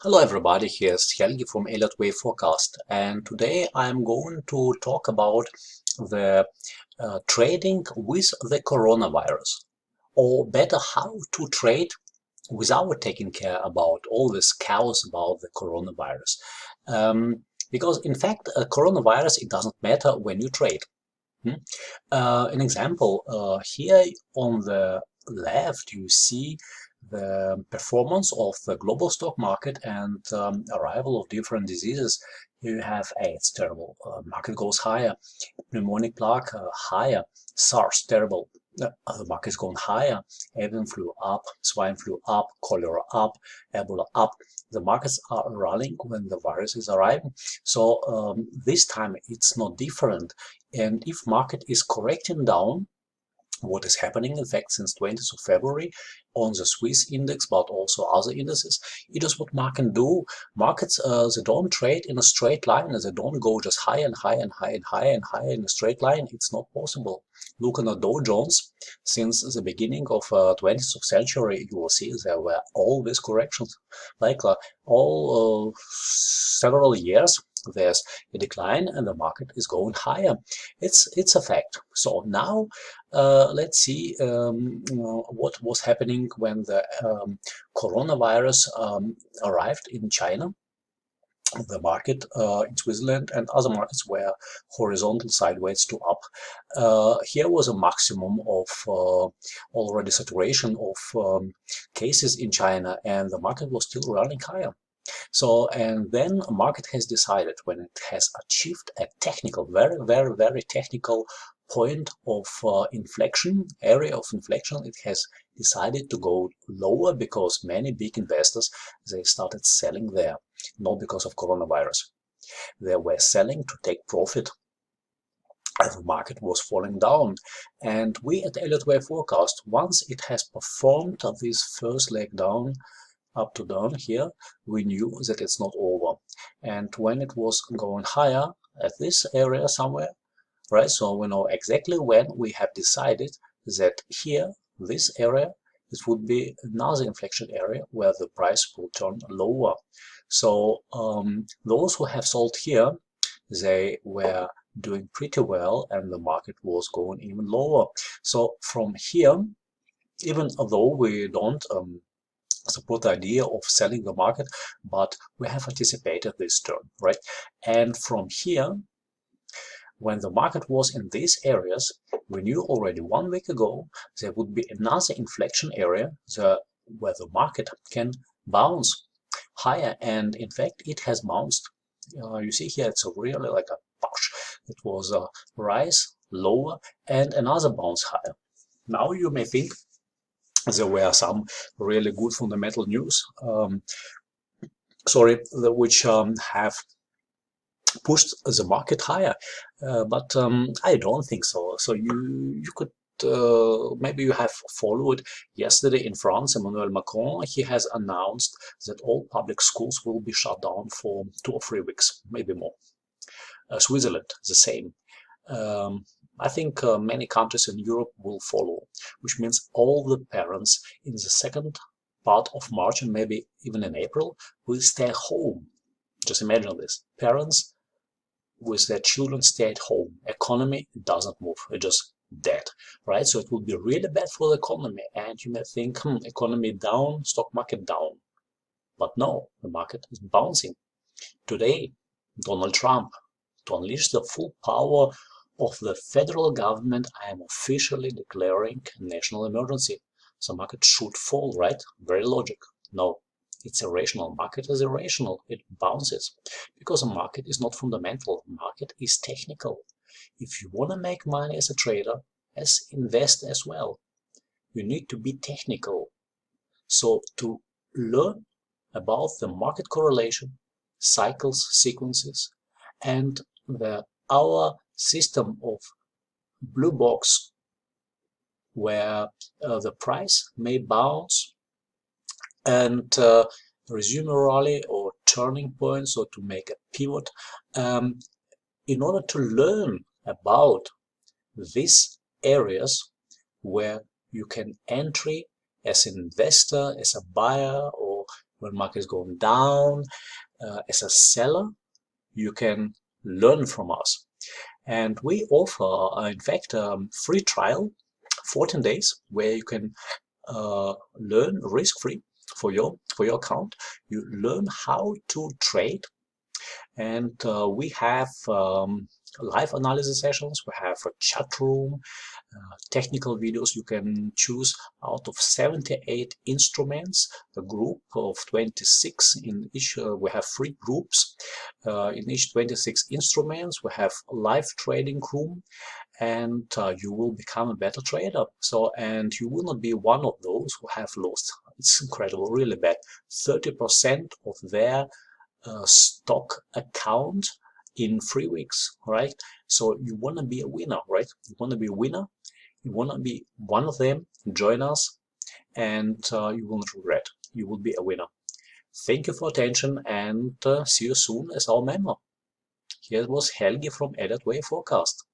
Hello everybody, here's Helgi from Elliott Wave Forecast, and today I'm going to talk about the trading with the coronavirus, or better, how to trade without taking care about all this chaos about the coronavirus. Because in fact, coronavirus, it doesn't matter when you trade. Hmm? An example, here on the left you see the performance of the global stock market and arrival of different diseases. Here you have AIDS, terrible, market goes higher, pneumonic plague higher, SARS, terrible, the market is going higher, avian flu up, swine flu up, cholera up, Ebola up. The markets are running when the virus is arriving. So this time it's not different. And if market is correcting down, what is happening in fact since 20th of February on the Swiss index, but also other indices, it is what markets do. Markets, they don't trade in a straight line, they don't go just high and high and high and high and high in a straight line. It's not possible. Look on the Dow Jones. Since the beginning of 20th of century, you will see there were always corrections, like all several years there's a decline and the market is going higher. It's a fact. So now let's see what was happening when the coronavirus arrived in China. The market in Switzerland and other markets were horizontal, sideways to up. Here was a maximum of already saturation of cases in China, and the market was still running higher. So, and then a market has decided, when it has achieved a technical, very technical point of inflection, area of inflection, it has decided to go lower because many big investors, they started selling there, not because of coronavirus. They were selling to take profit as the market was falling down. And we at Elliott Wave Forecast, once it has performed this first leg down, up to down here, we knew that it's not over. And when it was going higher at this area somewhere, right, so we know exactly when we have decided that here, this area, it would be another inflection area where the price will turn lower. So those who have sold here, they were doing pretty well and the market was going even lower. So from here, even though we don't support the idea of selling the market, but we have anticipated this turn, right? And from here, when the market was in these areas, we knew already 1 week ago there would be another inflection area where the market can bounce higher, and in fact it has bounced. You see here it's really like a push. It was a rise lower and another bounce higher. Now you may think there were some really good fundamental news, which have pushed the market higher, but I don't think so. So you could maybe you have followed yesterday in France, Emmanuel Macron, he has announced that all public schools will be shut down for 2 or 3 weeks, maybe more. Switzerland, the same. I think many countries in Europe will follow, which means all the parents in the second part of March and maybe even in April will stay home. Just imagine this. Parents with their children stay at home. Economy doesn't move. It's just dead, right? So it will be really bad for the economy. And you may think, economy down, stock market down. But no, the market is bouncing. Today, Donald Trump, to unleash the full power of the federal government, I am officially declaring national emergency. So market should fall, right? Very logic. No, it's irrational. Market is irrational. It bounces because a market is not fundamental. Market is technical. If you want to make money as a trader, as invest as well, you need to be technical. So to learn about the market correlation, cycles, sequences, and our system of blue box where the price may bounce and resume a rally or turning point, so to make a pivot. In order to learn about these areas where you can entry as an investor, as a buyer, or when market is going down. As a seller, you can learn from us. And we offer, in fact, free trial, 14 days, where you can learn risk-free for your account. You learn how to trade, and we have live analysis sessions. We have a chat room, technical videos. You can choose out of 78 instruments, a group of 26 in each. We have 3 groups in each 26 instruments. We have live trading room, and you will become a better trader. So, and you will not be one of those who have lost. It's incredible, really bad. 30% of their stock account in 3 weeks, right? So you want to be a winner, right? You want to be a winner. You want to be one of them. Join us, and you will not regret. You will be a winner. Thank you for attention, and see you soon as our member. Here was Helgi from Elliott Wave Forecast.